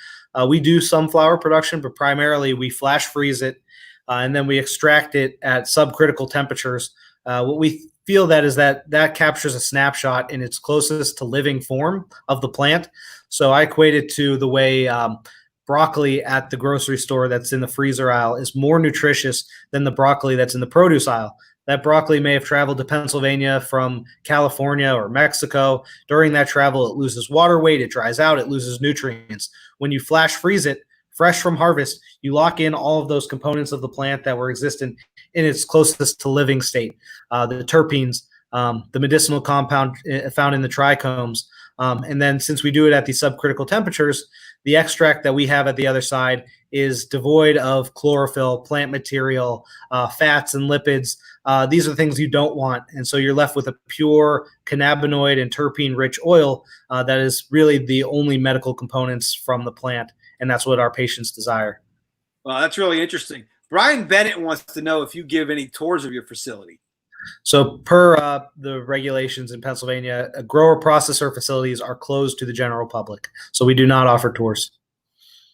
Speaker 7: We do some flower production, but primarily we flash freeze it, and then we extract it at subcritical temperatures. What we feel that is that captures a snapshot in its closest to living form of the plant. So I equate it to the way broccoli at the grocery store that's in the freezer aisle is more nutritious than the broccoli that's in the produce aisle. That broccoli may have traveled to Pennsylvania from California or Mexico. During that travel, it loses water weight, it dries out, it loses nutrients. When you flash freeze it, fresh from harvest, you lock in all of those components of the plant that were existent in its closest to living state. The terpenes, the medicinal compound found in the trichomes. And then since we do it at these subcritical temperatures, the extract that we have at the other side is devoid of chlorophyll, plant material, fats and lipids. These are the things you don't want. And so you're left with a pure cannabinoid and terpene-rich oil that is really the only medical components from the plant. And that's what our patients desire.
Speaker 5: Well, that's really interesting. Brian Bennett wants to know if you give any tours of your facility.
Speaker 7: So per the regulations in Pennsylvania, grower processor facilities are closed to the general public. So we do not offer tours.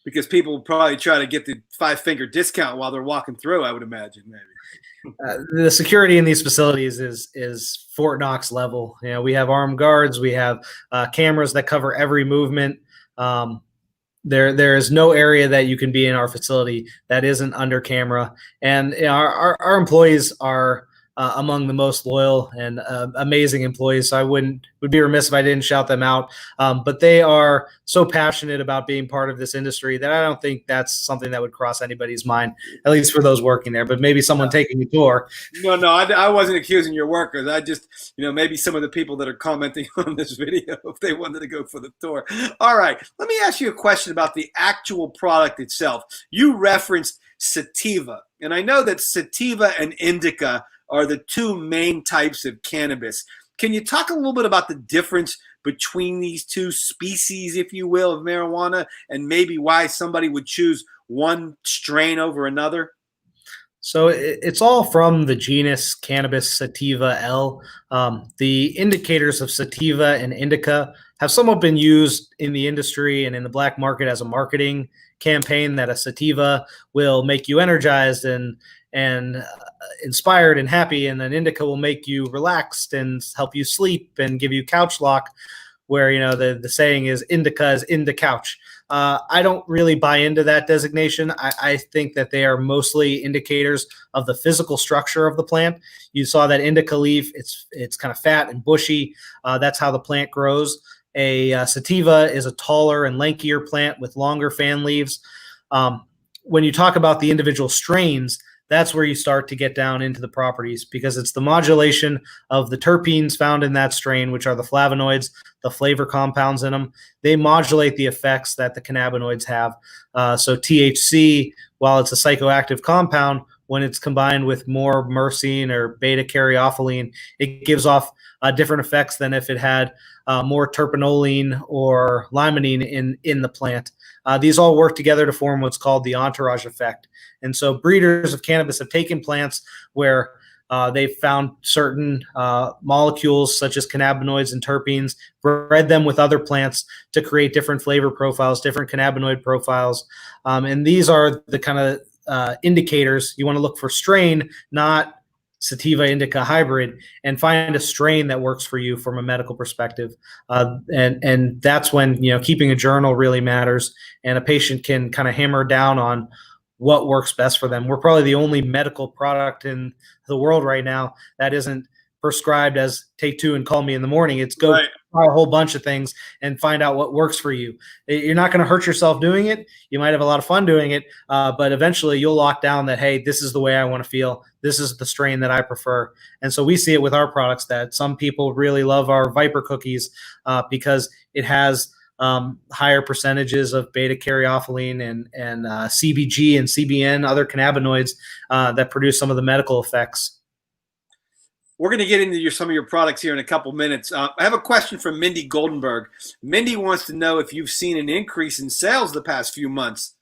Speaker 5: Because people will probably try to get the 5-finger discount while they're walking through, I would imagine, maybe.
Speaker 7: The security in these facilities is Fort Knox level. We have armed guards, we have cameras that cover every movement. There is no area that you can be in our facility that isn't under camera, and our employees are among the most loyal and amazing employees. So I would be remiss if I didn't shout them out. But they are so passionate about being part of this industry that I don't think that's something that would cross anybody's mind, at least for those working there. But maybe someone taking a tour.
Speaker 5: No, I wasn't accusing your workers. I just, maybe some of the people that are commenting on this video, if they wanted to go for the tour. All right, let me ask you a question about the actual product itself. You referenced sativa, and I know that sativa and indica are the two main types of cannabis. Can you talk a little bit about the difference between these two species, if you will, of marijuana, and maybe why somebody would choose one strain over another?
Speaker 7: So it's all from the genus Cannabis sativa L. The indicators of sativa and indica have somewhat been used in the industry and in the black market as a marketing campaign, that a sativa will make you energized and inspired and happy, and an indica will make you relaxed and help you sleep and give you couch lock, where the saying is indica is in the couch. I don't really buy into that designation. I think that they are mostly indicators of the physical structure of the plant. You saw that indica leaf, it's kind of fat and bushy. That's how the plant grows. A sativa is a taller and lankier plant with longer fan leaves. When you talk about the individual strains, that's where you start to get down into the properties, because it's the modulation of the terpenes found in that strain, which are the flavonoids, the flavor compounds in them. They modulate the effects that the cannabinoids have. So THC, while it's a psychoactive compound, when it's combined with more myrcene or beta-caryophyllene, it gives off different effects than if it had more terpenoline or limonene in the plant. These all work together to form what's called the entourage effect. And so breeders of cannabis have taken plants where they've found certain molecules such as cannabinoids and terpenes, bred them with other plants to create different flavor profiles, different cannabinoid profiles. And these are the kind of indicators. You want to look for strain, not sativa indica hybrid, and find a strain that works for you from a medical perspective. And that's when, keeping a journal really matters, and a patient can kind of hammer down on what works best for them. We're probably the only medical product in the world right now that isn't prescribed as take 2 and call me in the morning. It's go try a whole bunch of things and find out what works for you. You're not going to hurt yourself doing it. You might have a lot of fun doing it, but eventually you'll lock down that, hey, this is the way I want to feel. This is the strain that I prefer. And so we see it with our products that some people really love our Viper cookies because it has higher percentages of beta-caryophyllene and CBG and CBN, other cannabinoids that produce some of the medical effects.
Speaker 5: We're going to get into some of your products here in a couple minutes. I have a question from Mindy Goldenberg. Mindy wants to know if you've seen an increase in sales the past few months.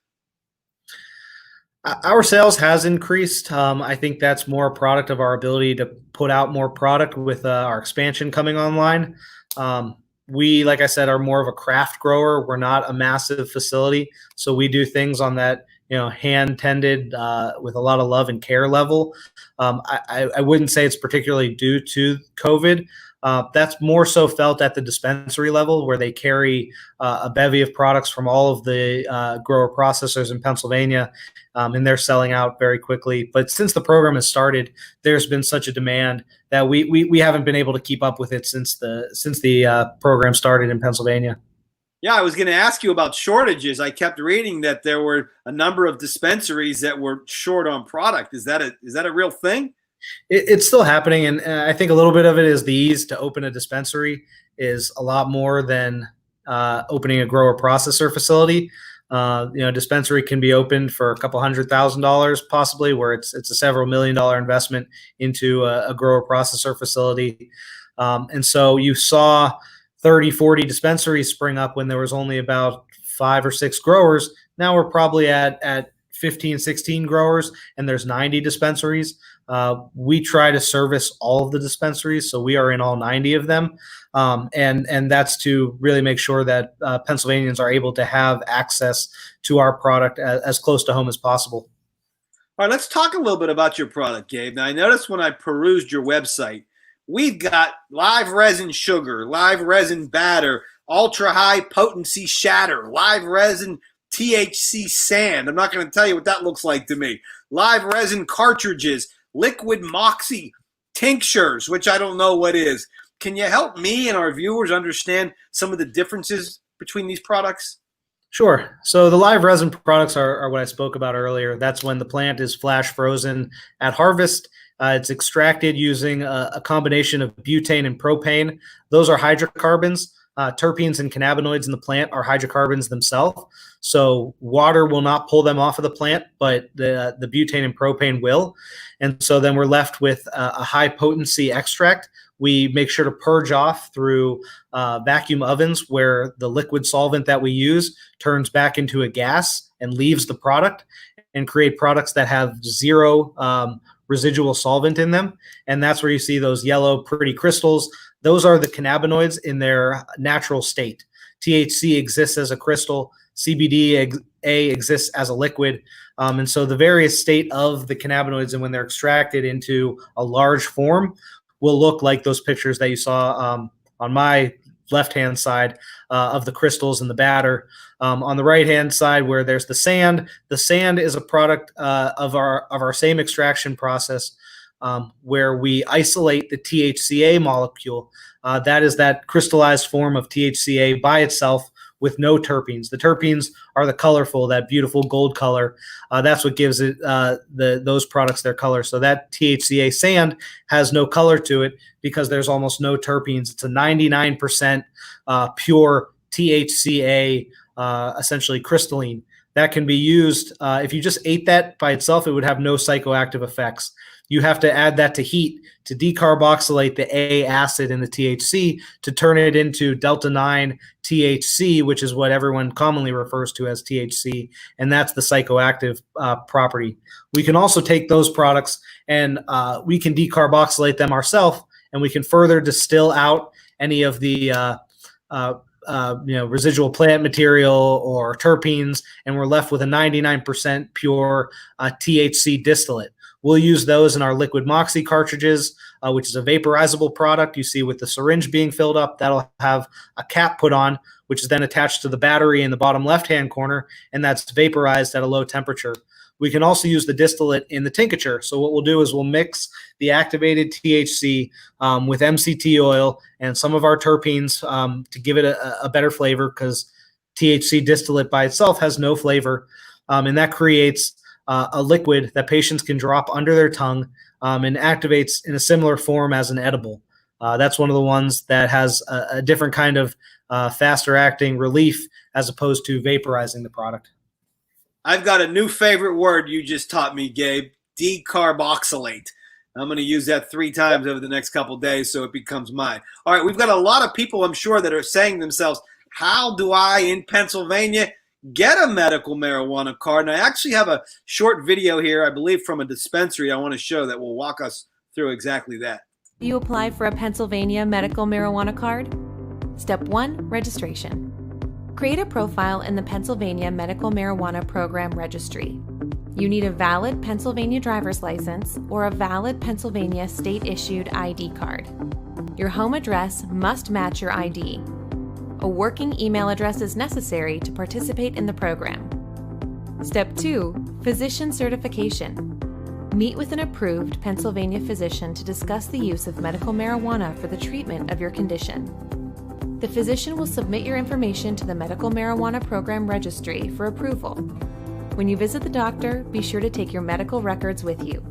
Speaker 7: Our sales has increased. I think that's more a product of our ability to put out more product with our expansion coming online. We, like I said, are more of a craft grower. We're not a massive facility. So we do things on that, hand tended with a lot of love and care level. I wouldn't say it's particularly due to COVID. That's more so felt at the dispensary level, where they carry a bevy of products from all of the grower processors in Pennsylvania, and they're selling out very quickly. But since the program has started, there's been such a demand that we haven't been able to keep up with it since the program started in Pennsylvania.
Speaker 5: Yeah, I was going to ask you about shortages. I kept reading that there were a number of dispensaries that were short on product. Is that a real thing?
Speaker 7: It's still happening, and I think a little bit of it is the ease to open a dispensary is a lot more than opening a grower processor facility. Dispensary can be opened for a couple $100,000 possibly, where it's a several $1 million investment into a grower processor facility. And so you saw 30, 40 dispensaries spring up when there was only about 5 or 6 growers. Now we're probably at 15, 16 growers, and there's 90 dispensaries. We try to service all of the dispensaries, so we are in all 90 of them, and that's to really make sure that Pennsylvanians are able to have access to our product as close to home as possible.
Speaker 5: All right, let's talk a little bit about your product, Gabe. Now, I noticed when I perused your website, we've got live resin sugar, live resin batter, ultra high potency shatter, live resin THC sand. I'm not going to tell you what that looks like to me. Live resin cartridges, liquid moxie tinctures, which I don't know what is. Can you help me and our viewers understand some of the differences between these products?
Speaker 7: Sure. So the live resin products are what I spoke about earlier. That's when the plant is flash frozen at harvest. It's extracted using a combination of butane and propane. Those are hydrocarbons. Terpenes and cannabinoids in the plant are hydrocarbons themselves. So water will not pull them off of the plant, but the butane and propane will. And so then we're left with a high potency extract. We make sure to purge off through vacuum ovens where the liquid solvent that we use turns back into a gas and leaves the product, and create products that have zero residual solvent in them. And that's where you see those yellow pretty crystals. Those are the cannabinoids in their natural state. THC exists as a crystal, CBD exists as a liquid. And so the various state of the cannabinoids, and when they're extracted into a large form, will look like those pictures that you saw on my left-hand side of the crystals and the batter. On the right-hand side where there's the sand is a product of our same extraction process, where we isolate the THCA molecule. That is that crystallized form of THCA by itself with no terpenes. The terpenes are the colorful, that beautiful gold color. That's what gives it those products their color. So that THCA sand has no color to it because there's almost no terpenes. It's a 99% pure THCA, essentially crystalline. That can be used, if you just ate that by itself, it would have no psychoactive effects. You have to add that to heat to decarboxylate the A acid in the THC to turn it into delta 9 THC, which is what everyone commonly refers to as THC, and that's the psychoactive property. We can also take those products and we can decarboxylate them ourselves, and we can further distill out any of the residual plant material or terpenes, and we're left with a 99% pure THC distillate. We'll use those in our liquid moxie cartridges, which is a vaporizable product. You see with the syringe being filled up, that'll have a cap put on, which is then attached to the battery in the bottom left-hand corner, and that's vaporized at a low temperature. We can also use the distillate in the tincture. So what we'll do is we'll mix the activated THC with MCT oil and some of our terpenes to give it a better flavor, because THC distillate by itself has no flavor, and that creates a liquid that patients can drop under their tongue and activates in a similar form as an edible. That's one of the ones that has a different kind of faster acting relief as opposed to vaporizing the product.
Speaker 5: I've got a new favorite word you just taught me, Gabe: decarboxylate. I'm going to use that 3 times over the next couple of days so it becomes mine. All right, we've got a lot of people, I'm sure, that are saying to themselves, how do I, in Pennsylvania, get a medical marijuana card? And I actually have a short video here, I believe from a dispensary, I want to show that will walk us through exactly that.
Speaker 10: You apply for a Pennsylvania medical marijuana card? Step 1, registration. Create a profile in the Pennsylvania Medical Marijuana Program Registry. You need a valid Pennsylvania driver's license or a valid Pennsylvania state-issued ID card. Your home address must match your ID. A working email address is necessary to participate in the program. Step 2, physician certification. Meet with an approved Pennsylvania physician to discuss the use of medical marijuana for the treatment of your condition. The physician will submit your information to the Medical Marijuana Program Registry for approval. When you visit the doctor, be sure to take your medical records with you.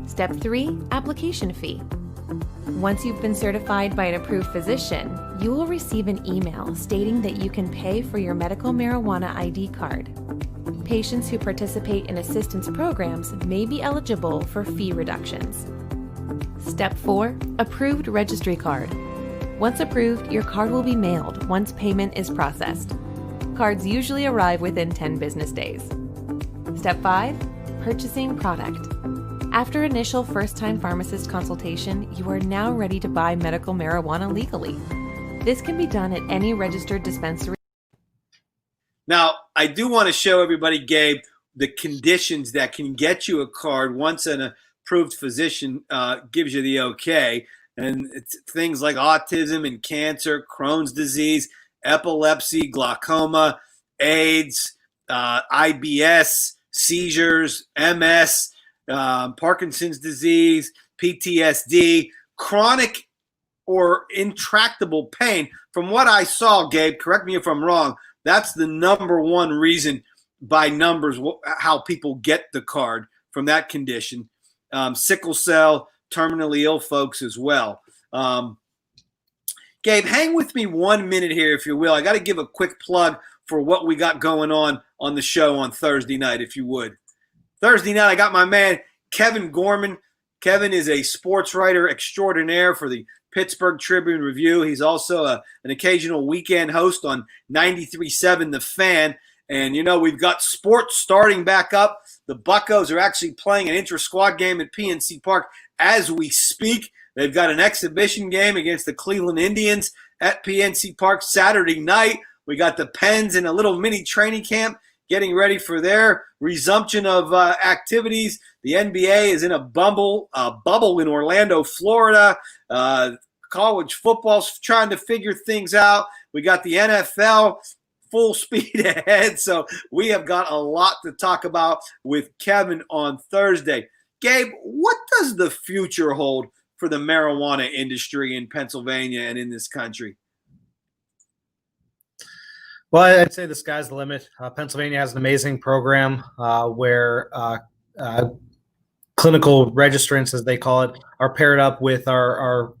Speaker 10: Step 3, application fee. Once you've been certified by an approved physician, you will receive an email stating that you can pay for your medical marijuana ID card. Patients who participate in assistance programs may be eligible for fee reductions. Step 4, approved registry card. Once approved, your card will be mailed once payment is processed. Cards usually arrive within 10 business days. Step 5, purchasing product. After initial first-time pharmacist consultation, you are now ready to buy medical marijuana legally. This can be done at any registered dispensary.
Speaker 5: Now, I do want to show everybody, Gabe, the conditions that can get you a card once an approved physician gives you the okay. And it's things like autism and cancer, Crohn's disease, epilepsy, glaucoma, AIDS, IBS, seizures, MS, Parkinson's disease, PTSD, chronic or intractable pain. From what I saw, Gabe, correct me if I'm wrong, that's the number one reason by numbers how people get the card from that condition. Sickle cell, terminally ill folks as well. Gabe, hang with me 1 minute here, if you will. I got to give a quick plug for what we got going on the show on Thursday night, if you would. Thursday night, I got my man, Kevin Gorman. Kevin is a sports writer extraordinaire for the Pittsburgh Tribune Review. He's also an occasional weekend host on 93.7 The Fan. And, you know, we've got sports starting back up. The Buccos are actually playing an intra-squad game at PNC Park as we speak. They've got an exhibition game against the Cleveland Indians at PNC Park Saturday night. We got the Pens in a little mini training camp getting ready for their resumption of activities. The NBA is in a bubble in Orlando, Florida. College football's trying to figure things out. We got the NFL full speed ahead. So we have got a lot to talk about with Kevin on Thursday. Gabe, what does the future hold for the marijuana industry in Pennsylvania and in this country?
Speaker 7: Well, I'd say the sky's the limit. Pennsylvania has an amazing program where clinical registrants, as they call it, are paired up with our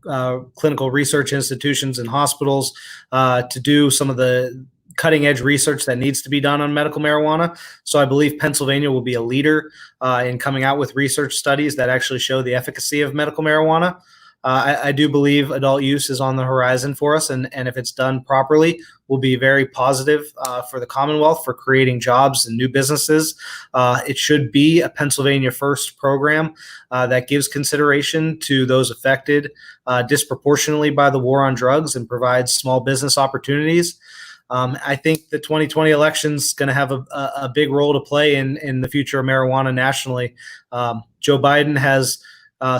Speaker 7: clinical research institutions and hospitals to do some of the cutting edge research that needs to be done on medical marijuana. So I believe Pennsylvania will be a leader in coming out with research studies that actually show the efficacy of medical marijuana. I do believe adult use is on the horizon for us, and if it's done properly, will be very positive for the Commonwealth, for creating jobs and new businesses. It should be a Pennsylvania first program that gives consideration to those affected disproportionately by the war on drugs and provides small business opportunities. I think the 2020 election is going to have a big role to play in the future of marijuana nationally. Joe Biden has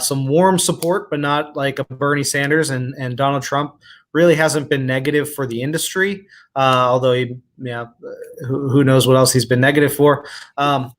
Speaker 7: some warm support, but not like a Bernie Sanders, and Donald Trump really hasn't been negative for the industry, although who knows what else he's been negative for. I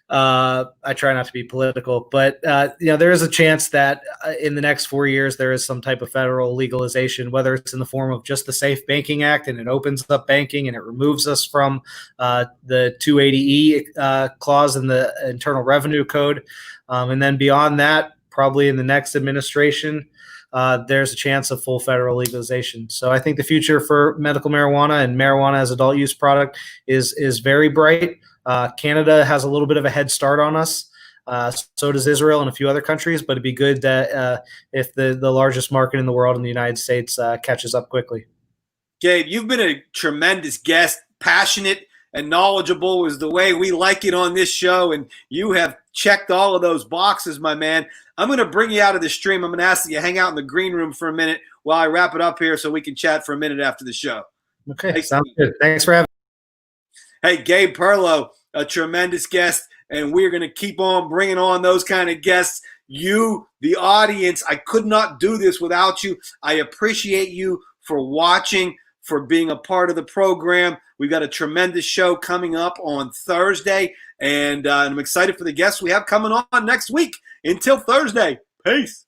Speaker 7: try not to be political, but there is a chance that in the next 4 years there is some type of federal legalization, whether it's in the form of just the Safe Banking Act and it opens up banking and it removes us from the 280E clause in the Internal Revenue Code. And then beyond that, probably in the next administration, there's a chance of full federal legalization. So I think the future for medical marijuana and marijuana as adult use product is very bright. Canada has a little bit of a head start on us. So does Israel and a few other countries, but it'd be good that if the largest market in the world in the United States catches up quickly.
Speaker 5: Gabe, you've been a tremendous guest, passionate and knowledgeable is the way we like it on this show, and you have checked all of those boxes, my man. I'm going to bring you out of the stream. I'm going to ask that you hang out in the green room for a minute while I wrap it up here so we can chat for a minute after the show.
Speaker 7: Okay, sounds good. Thanks for having me.
Speaker 5: Hey, Gabe Perlow, a tremendous guest, and we're going to keep on bringing on those kind of guests. You, the audience, I could not do this without you. I appreciate you for watching, for being a part of the program. We've got a tremendous show coming up on Thursday, and I'm excited for the guests we have coming on next week. Until Thursday, peace.